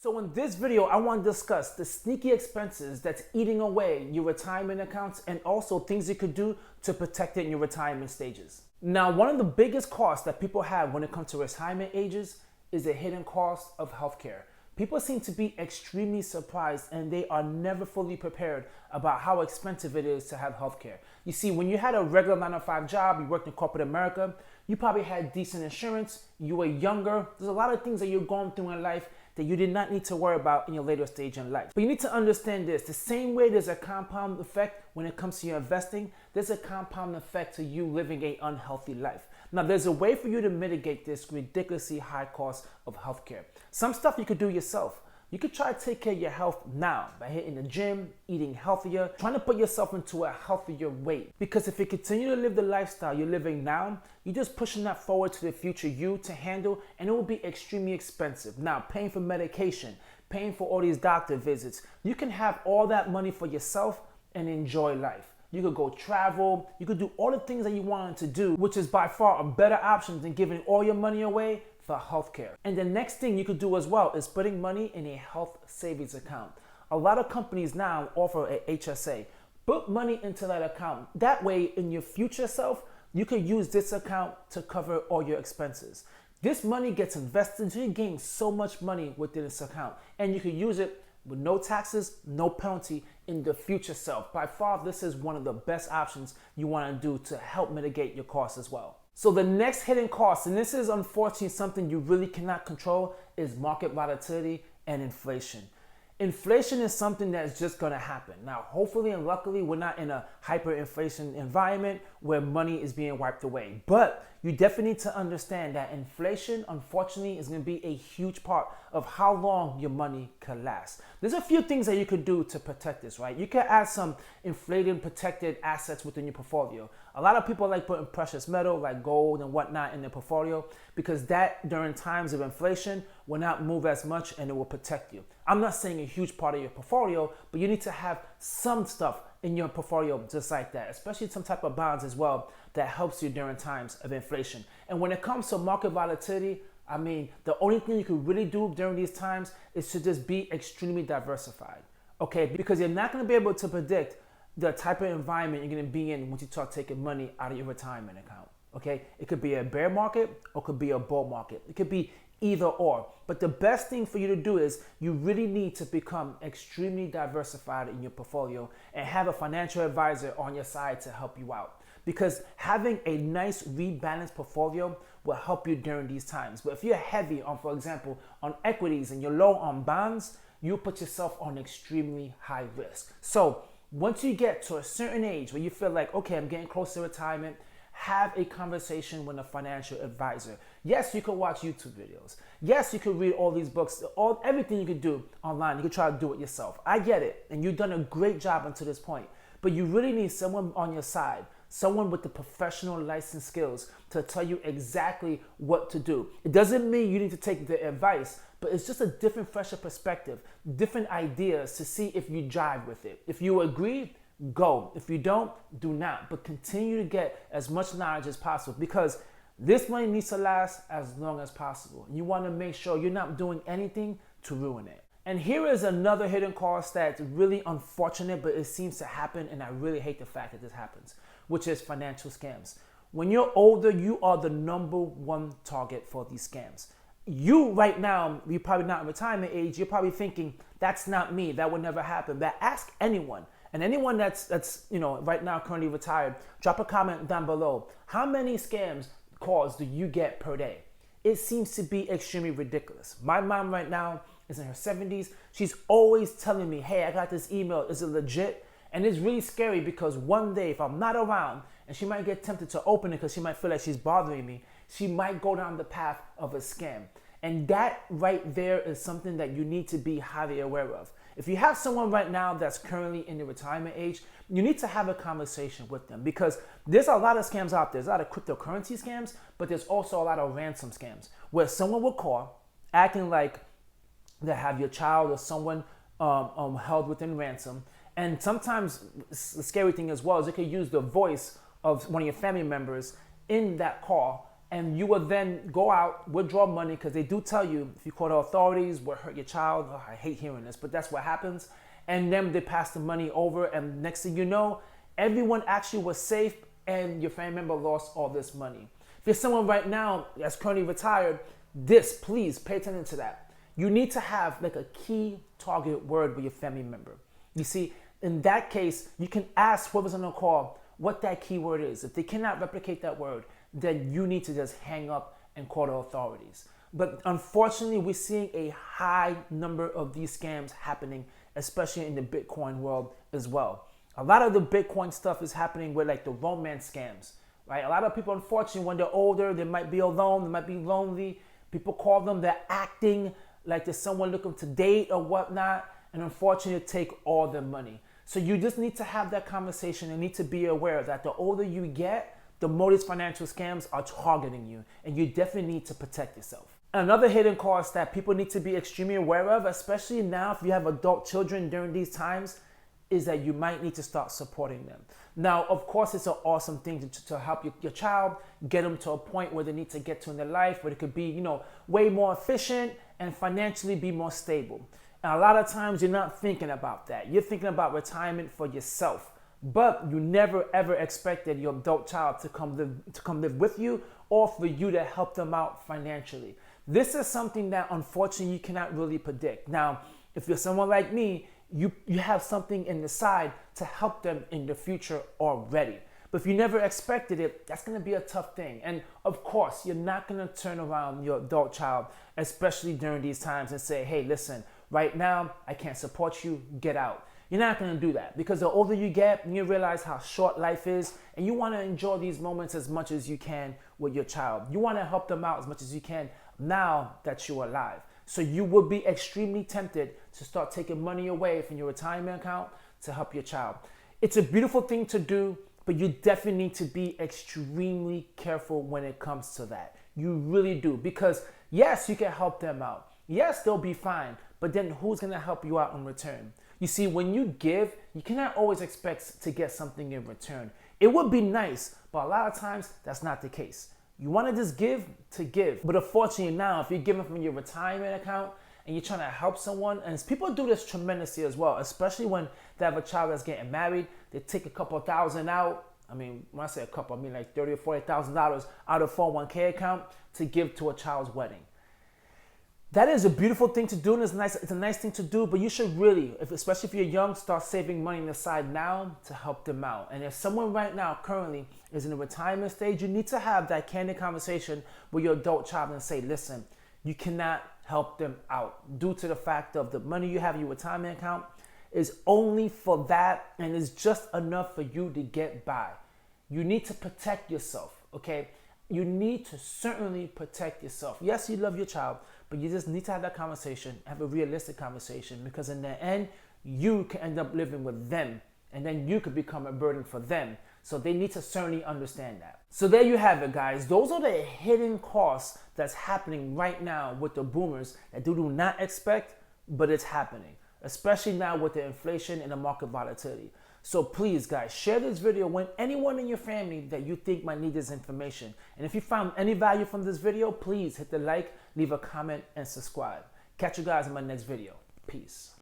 So in this video, I want to discuss the sneaky expenses that's eating away your retirement accounts and also things you could do to protect it in your retirement stages. Now, one of the biggest costs that people have when it comes to retirement ages is the hidden cost of healthcare. People seem to be extremely surprised and they are never fully prepared about how expensive it is to have healthcare. You see, when you had a regular 9-to-5 job, you worked in corporate America, you probably had decent insurance, you were younger. There's a lot of things that you're going through in life that you did not need to worry about in your later stage in life. But you need to understand this. The same way there's a compound effect when it comes to your investing, there's a compound effect to you living an unhealthy life. Now, there's a way for you to mitigate this ridiculously high cost of healthcare. Some stuff you could do yourself. You could try to take care of your health now by hitting the gym, eating healthier, trying to put yourself into a healthier weight. Because if you continue to live the lifestyle you're living now, you're just pushing that forward to the future you to handle, and it will be extremely expensive. Now, paying for medication, paying for all these doctor visits, you can have all that money for yourself and enjoy life. You could go travel, you could do all the things that you wanted to do, which is by far a better option than giving all your money away for healthcare. And the next thing you could do as well is putting money in a health savings account. A lot of companies now offer a HSA. Put money into that account. That way, in your future self, you could use this account to cover all your expenses. This money gets invested, so you gain so much money within this account, and you can use it with no taxes, no penalty in the future self. By far, this is one of the best options you want to do to help mitigate your costs as well. So the next hidden cost, and this is unfortunately something you really cannot control, is market volatility and inflation. Inflation is something that's just going to happen. Now, hopefully and luckily, we're not in a hyperinflation environment where money is being wiped away. But you definitely need to understand that inflation, unfortunately, is going to be a huge part of how long your money can last. There's a few things that you could do to protect this, right? You can add some inflated protected assets within your portfolio. A lot of people like putting precious metal like gold and whatnot in their portfolio because that during times of inflation will not move as much and it will protect you. I'm not saying a huge part of your portfolio, but you need to have some stuff in your portfolio just like that, especially some type of bonds as well that helps you during times of inflation. And when it comes to market volatility, I mean, the only thing you can really do during these times is to just be extremely diversified, okay? Because you're not going to be able to predict the type of environment you're going to be in once you start taking money out of your retirement account, okay? It could be a bear market or it could be a bull market. It could be either or. But the best thing for you to do is you really need to become extremely diversified in your portfolio and have a financial advisor on your side to help you out. Because having a nice rebalanced portfolio will help you during these times. But if you're heavy on, for example, on equities and you're low on bonds, you'll put yourself on extremely high risk. So once you get to a certain age where you feel like, okay, I'm getting close to retirement, have a conversation with a financial advisor. Yes, you could watch YouTube videos. Yes, you could read all these books, everything you could do online. You could try to do it yourself. I get it, and you've done a great job until this point. But you really need someone on your side, someone with the professional license skills to tell you exactly what to do. It doesn't mean you need to take the advice, but it's just a different, fresher perspective, different ideas to see if you jive with it. If you agree, go. If you don't, do not. But continue to get as much knowledge as possible because this money needs to last as long as possible. You want to make sure you're not doing anything to ruin it. And here is another hidden cost that's really unfortunate, but it seems to happen, and I really hate the fact that this happens, which is financial scams. When you're older, you are the number one target for these scams. You right now, you're probably not in retirement age, you're probably thinking, that's not me, that would never happen. But ask anyone. And anyone that's right now currently retired, drop a comment down below. How many scams calls do you get per day? It seems to be extremely ridiculous. My mom right now is in her 70s. She's always telling me, hey, I got this email. Is it legit? And it's really scary because one day if I'm not around and she might get tempted to open it because she might feel like she's bothering me, she might go down the path of a scam. And that right there is something that you need to be highly aware of. If you have someone right now that's currently in the retirement age, you need to have a conversation with them because there's a lot of scams out there. There's a lot of cryptocurrency scams, but there's also a lot of ransom scams where someone will call acting like they have your child or someone held within ransom. And sometimes the scary thing as well is they could use the voice of one of your family members in that call and you will then go out, withdraw money, because they do tell you, if you call the authorities, will hurt your child. Oh, I hate hearing this, but that's what happens. And then they pass the money over, and next thing you know, everyone actually was safe, and your family member lost all this money. If there's someone right now that's currently retired, please pay attention to that. You need to have like a key target word with your family member. You see, in that case, you can ask whoever's on the call what that key word is. If they cannot replicate that word, then you need to just hang up and call the authorities. But unfortunately, we're seeing a high number of these scams happening, especially in the Bitcoin world as well. A lot of the Bitcoin stuff is happening with like the romance scams, right? A lot of people, unfortunately, when they're older, they might be alone, they might be lonely. People call them, they're acting like there's someone looking to date or whatnot, and unfortunately take all their money. So you just need to have that conversation and need to be aware that the older you get, the more these financial scams are targeting you, and you definitely need to protect yourself. Another hidden cost that people need to be extremely aware of, especially now if you have adult children during these times, is that you might need to start supporting them. Now, of course, it's an awesome thing to help your child get them to a point where they need to get to in their life, where it could be, way more efficient and financially be more stable. And a lot of times you're not thinking about that. You're thinking about retirement for yourself, but you never ever expected your adult child to come live with you, or for you to help them out financially. This is something that unfortunately you cannot really predict. Now, if you're someone like me, you have something in the side to help them in the future already. But if you never expected it, that's going to be a tough thing. And of course, you're not going to turn around your adult child, especially during these times, and say, hey, listen, right now, I can't support you, get out. You're not going to do that, because the older you get, you realize how short life is, and you want to enjoy these moments as much as you can with your child. You want to help them out as much as you can now that you're alive. So you will be extremely tempted to start taking money away from your retirement account to help your child. It's a beautiful thing to do, but you definitely need to be extremely careful when it comes to that. You really do, because yes, you can help them out. Yes, they'll be fine, but then who's going to help you out in return? You see, when you give, you cannot always expect to get something in return. It would be nice, but a lot of times that's not the case. You want to just give to give. But unfortunately now, if you're giving from your retirement account and you're trying to help someone, and people do this tremendously as well, especially when they have a child that's getting married, they take a couple $1,000 out. I mean, when I say a couple, I mean like $30,000 or $40,000 out of 401k account to give to a child's wedding. That is a beautiful thing to do, and it's a nice thing to do, but you should really, especially if you're young, start saving money on the side now to help them out. And if someone right now currently is in the retirement stage, you need to have that candid conversation with your adult child and say, listen, you cannot help them out due to the fact of the money you have in your retirement account is only for that, and is just enough for you to get by. You need to protect yourself, okay? You need to certainly protect yourself. Yes, you love your child, but you just need to have that conversation, have a realistic conversation, because in the end, you can end up living with them, and then you could become a burden for them. So they need to certainly understand that. So there you have it, guys. Those are the hidden costs that's happening right now with the boomers that you do not expect, but it's happening, especially now with the inflation and the market volatility. So please, guys, share this video with anyone in your family that you think might need this information. And if you found any value from this video, please hit the like, leave a comment, and subscribe. Catch you guys in my next video. Peace.